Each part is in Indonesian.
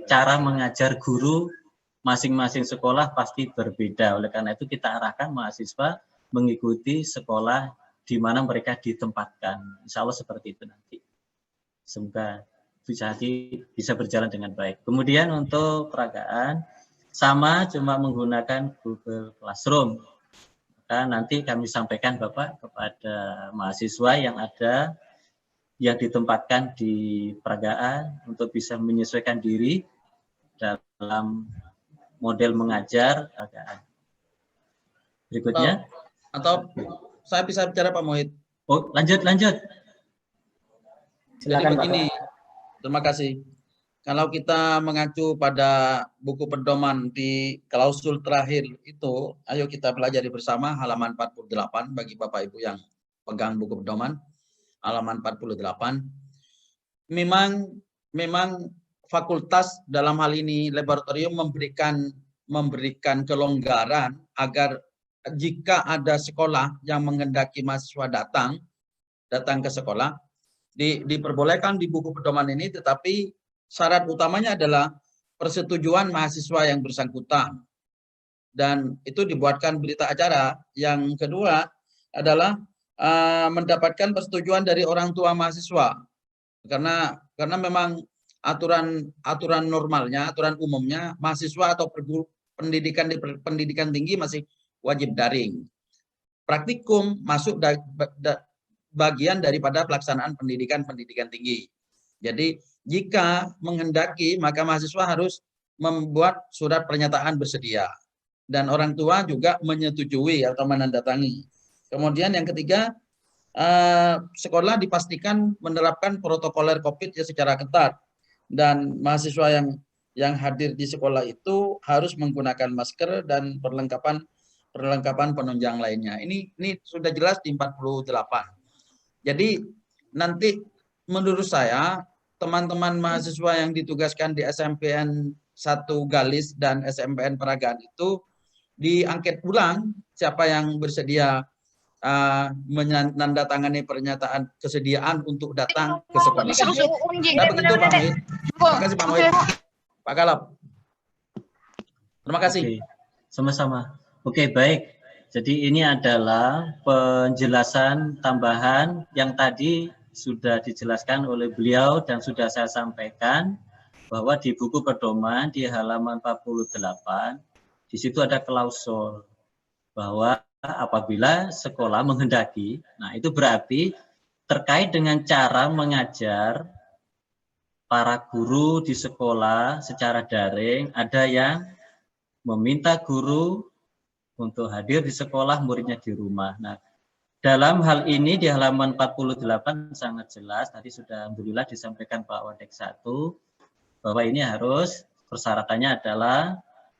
cara mengajar guru masing-masing sekolah pasti berbeda. Oleh karena itu kita arahkan mahasiswa mengikuti sekolah di mana mereka ditempatkan. Insya Allah seperti itu nanti. Semoga bisa berjalan dengan baik. Kemudian untuk peragaan sama, cuma menggunakan Google Classroom. Maka nanti kami sampaikan Bapak kepada mahasiswa yang ditempatkan di peragaan untuk bisa menyesuaikan diri dalam model mengajar peragaan. Berikutnya. Atau saya bisa bicara Pak Muhid. Oh, lanjut. Silakan, jadi begini, terima kasih. Kalau kita mengacu pada buku pedoman di klausul terakhir itu, ayo kita pelajari bersama halaman 48 bagi Bapak Ibu yang pegang buku pedoman, halaman 48. Memang fakultas dalam hal ini laboratorium memberikan kelonggaran agar jika ada sekolah yang menghendaki mahasiswa datang ke sekolah, diperbolehkan di buku pedoman ini, tetapi syarat utamanya adalah persetujuan mahasiswa yang bersangkutan. Dan itu dibuatkan berita acara. Yang kedua adalah mendapatkan persetujuan dari orang tua mahasiswa. Karena memang aturan normalnya, aturan umumnya mahasiswa atau pendidikan tinggi masih wajib daring. Praktikum masuk bagian daripada pelaksanaan pendidikan tinggi. Jadi jika menghendaki maka mahasiswa harus membuat surat pernyataan bersedia dan orang tua juga menyetujui atau menandatangani. Kemudian yang ketiga, sekolah dipastikan menerapkan protokoler COVID secara ketat dan mahasiswa yang hadir di sekolah itu harus menggunakan masker dan perlengkapan penunjang lainnya. Ini sudah jelas di 48. Jadi nanti menurut saya teman-teman mahasiswa yang ditugaskan di SMPN 1 Galis dan SMPN Peragaan itu diangket ulang siapa yang bersedia menandatangani pernyataan kesediaan untuk datang ke sekolah. Nah, begitu Pak Muhid. Terima kasih Pak Muhid. Pak Kalap. Terima kasih. Oke, sama-sama. Oke, baik. Jadi ini adalah penjelasan tambahan yang tadi sudah dijelaskan oleh beliau dan sudah saya sampaikan bahwa di buku pedoman di halaman 48 di situ ada klausul bahwa apabila sekolah menghendaki, nah itu berarti terkait dengan cara mengajar para guru di sekolah secara daring, ada yang meminta guru untuk hadir di sekolah, muridnya di rumah. Nah, dalam hal ini di halaman 48 sangat jelas, tadi sudah alhamdulillah disampaikan Pak Wadek 1, bahwa ini harus persyaratannya adalah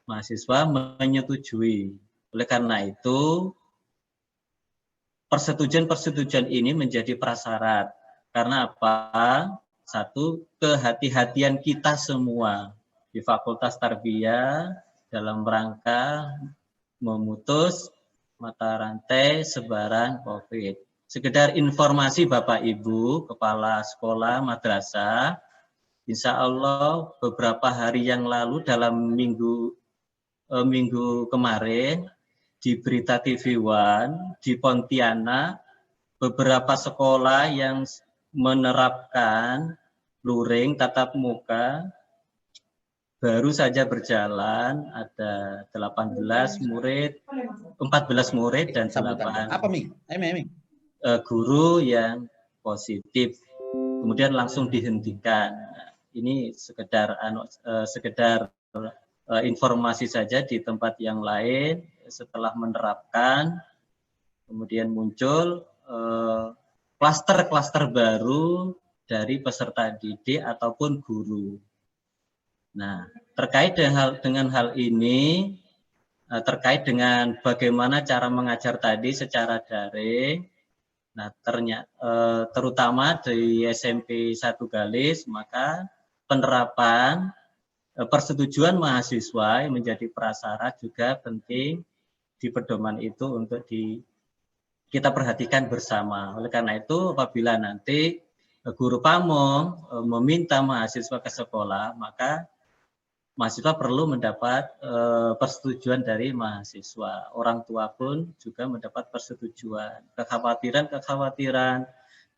mahasiswa menyetujui. Oleh karena itu, persetujuan ini menjadi prasyarat. Karena apa? Satu, kehati-hatian kita semua di Fakultas Tarbiyah dalam rangka memutus mata rantai sebaran COVID. Sekedar informasi Bapak Ibu, Kepala Sekolah Madrasah, insya Allah beberapa hari yang lalu dalam minggu kemarin di Berita TV One di Pontianak, beberapa sekolah yang menerapkan luring tatap muka baru saja berjalan, ada 14 murid dan 8 guru yang positif. Kemudian langsung dihentikan. Ini sekedar informasi saja di tempat yang lain. Setelah menerapkan, kemudian muncul klaster-klaster baru dari peserta didik ataupun guru. Nah, terkait dengan hal ini, terkait dengan bagaimana cara mengajar tadi secara daring, nah terutama di SMP 1 Galis, maka penerapan persetujuan mahasiswa yang menjadi prasyarat juga penting di pedoman itu untuk kita perhatikan bersama. Oleh karena itu, apabila nanti guru pamong meminta mahasiswa ke sekolah, maka mahasiswa perlu mendapat persetujuan dari mahasiswa. Orang tua pun juga mendapat persetujuan. Kekhawatiran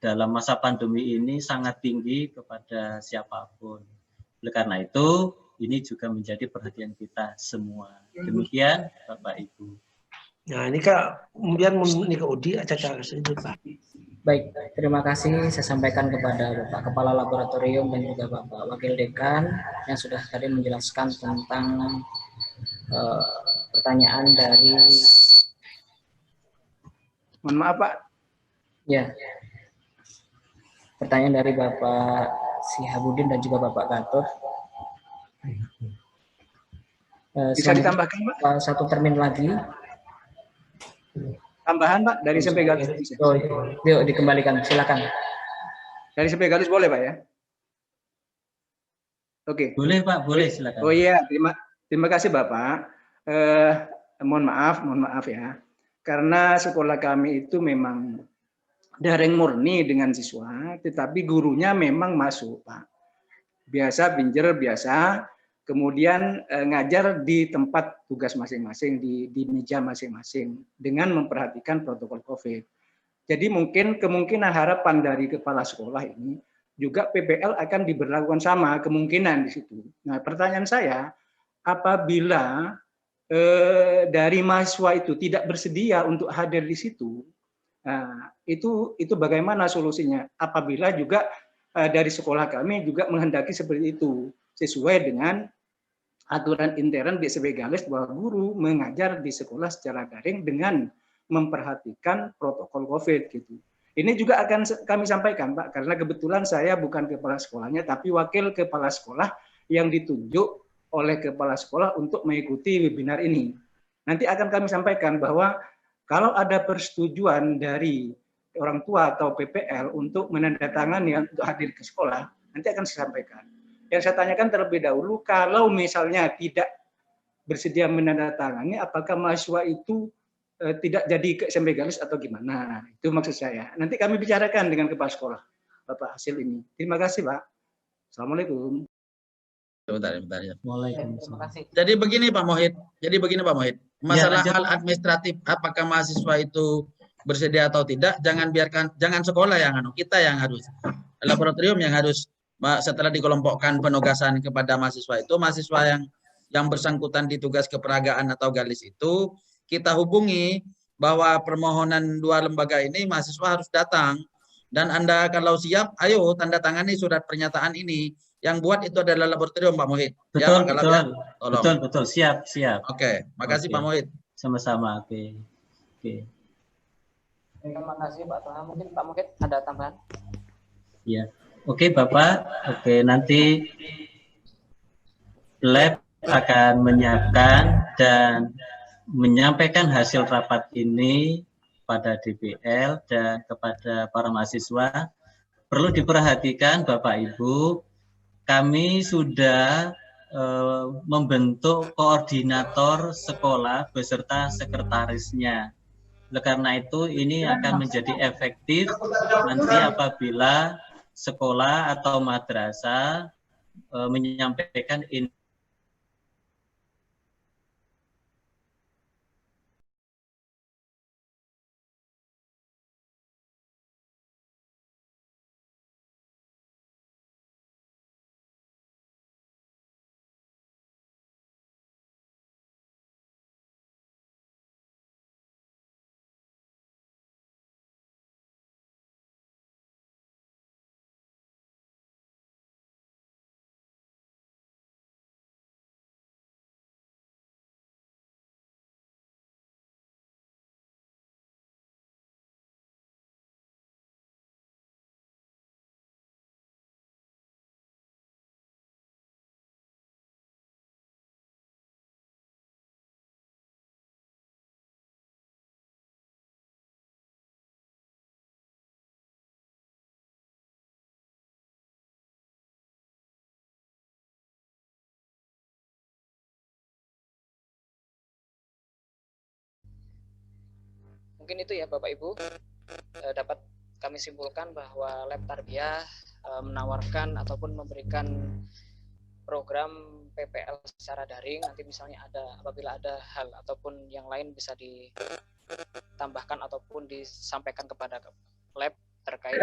dalam masa pandemi ini sangat tinggi kepada siapapun. Oleh karena itu, ini juga menjadi perhatian kita semua. Demikian, Bapak Ibu. Nah, ini Kak, kemudian ini ke Udi, acara itu Pak. Baik, terima kasih saya sampaikan kepada Bapak Kepala Laboratorium dan juga Bapak Wakil Dekan yang sudah tadi menjelaskan tentang pertanyaan dari, mohon maaf Pak. Ya, pertanyaan dari Bapak Sihabudin dan juga Bapak Gatot. Bisa ditambahkan Pak? Satu termin lagi. Tambahan Pak dari SMP Galus. Oh, yuk dikembalikan, silakan. Dari SMP Galus boleh Pak ya? Oke. Boleh Pak, boleh silakan. Oh iya, terima kasih Bapak. Mohon maaf ya. Karena sekolah kami itu memang daring murni dengan siswa, tetapi gurunya memang masuk Pak. Biasa pinjer biasa. Kemudian ngajar di tempat tugas masing-masing, di meja masing-masing dengan memperhatikan protokol COVID. Jadi mungkin kemungkinan harapan dari kepala sekolah ini juga PPL akan diberlakukan sama kemungkinan di situ. Nah, pertanyaan saya, apabila dari mahasiswa itu tidak bersedia untuk hadir di situ, itu bagaimana solusinya? Apabila juga dari sekolah kami juga menghendaki seperti itu, sesuai dengan aturan intern di SMP Gales bahwa guru mengajar di sekolah secara daring dengan memperhatikan protokol COVID gitu. Ini juga akan kami sampaikan Pak, karena kebetulan saya bukan kepala sekolahnya, tapi wakil kepala sekolah yang ditunjuk oleh kepala sekolah untuk mengikuti webinar ini. Nanti akan kami sampaikan bahwa kalau ada persetujuan dari orang tua atau PPL untuk menandatangani untuk hadir ke sekolah, nanti akan saya sampaikan. Yang saya tanyakan terlebih dahulu, kalau misalnya tidak bersedia menandatangani, apakah mahasiswa itu tidak jadi ke SMP Galis atau gimana? Itu maksud saya. Nanti kami bicarakan dengan kepala sekolah, Bapak hasil ini. Terima kasih, Pak. Assalamualaikum. Bentar. Terima kasih. Jadi begini Pak Mohit. Masalah hal administratif, apakah mahasiswa itu bersedia atau tidak, jangan sekolah yang kita yang harus, laboratorium yang harus. Setelah dikelompokkan penugasan kepada mahasiswa itu, mahasiswa yang bersangkutan di tugas keperagaan atau galis itu, kita hubungi bahwa permohonan dua lembaga ini mahasiswa harus datang. Dan Anda kalau siap, ayo tanda tangani surat pernyataan ini. Yang buat itu adalah laboratorium Pak Mohit. Betul, ya, betul. Siap. Oke, makasih Pak Mohit. Sama-sama, oke. Terima kasih Pak Toha. Mungkin Pak Mohit ada tambahan? Iya. Oke Bapak, nanti lab akan menyiapkan dan menyampaikan hasil rapat ini pada DPL dan kepada para mahasiswa. Perlu diperhatikan Bapak Ibu, kami sudah membentuk koordinator sekolah beserta sekretarisnya. Oleh karena itu ini akan menjadi efektif nanti apabila sekolah atau madrasah menyampaikan Mungkin itu ya Bapak Ibu dapat kami simpulkan bahwa Lab Tarbiyah menawarkan ataupun memberikan program PPL secara daring. Nanti misalnya apabila ada hal ataupun yang lain bisa ditambahkan ataupun disampaikan kepada lab terkait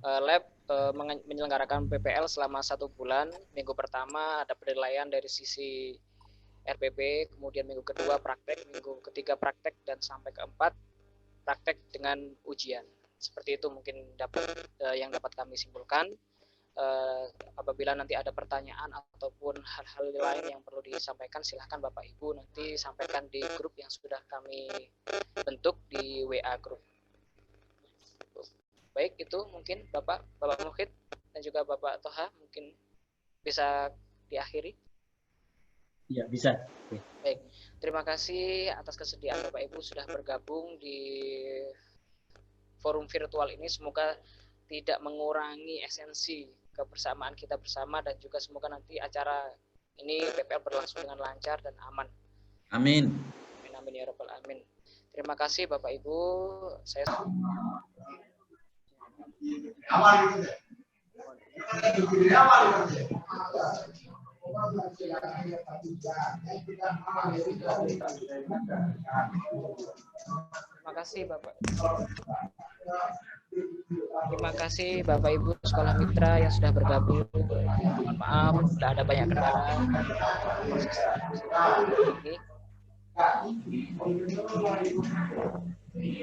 lab menyelenggarakan PPL selama 1 bulan. Minggu pertama ada penilaian dari sisi RPP, kemudian minggu kedua praktek, minggu ketiga praktek, dan sampai keempat praktek dengan ujian. Seperti itu mungkin yang dapat kami simpulkan. Apabila nanti ada pertanyaan ataupun hal-hal lain yang perlu disampaikan, silahkan Bapak Ibu nanti sampaikan di grup yang sudah kami bentuk di WA grup. Baik, itu mungkin Bapak Muhid dan juga Bapak Toha mungkin bisa diakhiri. Ya, bisa. Baik, terima kasih atas kesediaan Bapak Ibu sudah bergabung di forum virtual ini. Semoga tidak mengurangi esensi kebersamaan kita bersama, dan juga semoga nanti acara ini PPL berlangsung dengan lancar dan aman. Amin. Amin, amin ya rabbal alamin. Terima kasih Bapak Ibu. Saya terima kasih Bapak. Terima kasih Bapak Ibu Sekolah Mitra yang sudah bergabung. Mohon maaf, sudah ada banyak kendala. Ini